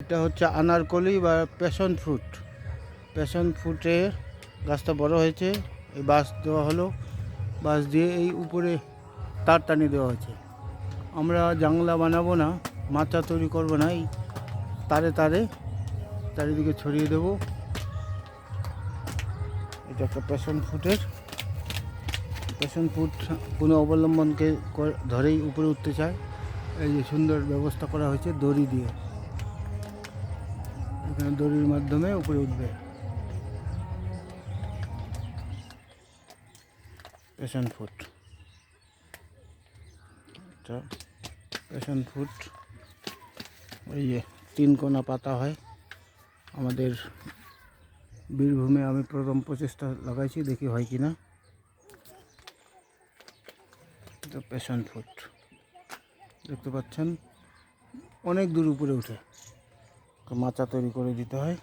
এটা হচ্ছে আনারকলি বা প্যাশন ফ্রুট। প্যাশন ফ্রুটের গাছটা বড় হয়েছে, এই বাঁশ দেওয়া হলো, বাঁশ দিয়ে এই উপরে তার টানিয়ে দেওয়া হয়েছে। আমরা জাংলা বানাবো না, মাচা তৈরি করবো না, এই তারে তারে চারিদিকে ছড়িয়ে দেব। এটা একটা প্যাশন ফ্রুটের। প্যাশন ফ্রুট কোনো অবলম্বনকে ধরেই উপরে উঠতে চায়। এই যে সুন্দর ব্যবস্থা করা হয়েছে দড়ি দিয়ে, এখানে দড়ির মাধ্যমে উপরে উঠবে। প্যাশন ফ্রুট, এটা প্যাশন ফ্রুট। এই যে 3 কোনা পাতা হয়। আমাদের বীরভূমে আমি প্রথম প্রচেষ্টা লাগাইছি, দেখি হয় কি না। এটা প্যাশন ফ্রুট দেখতে পাচ্ছেন, অনেক দূর উপরে উঠে, মাচা তৈরি করে দিতে হয়।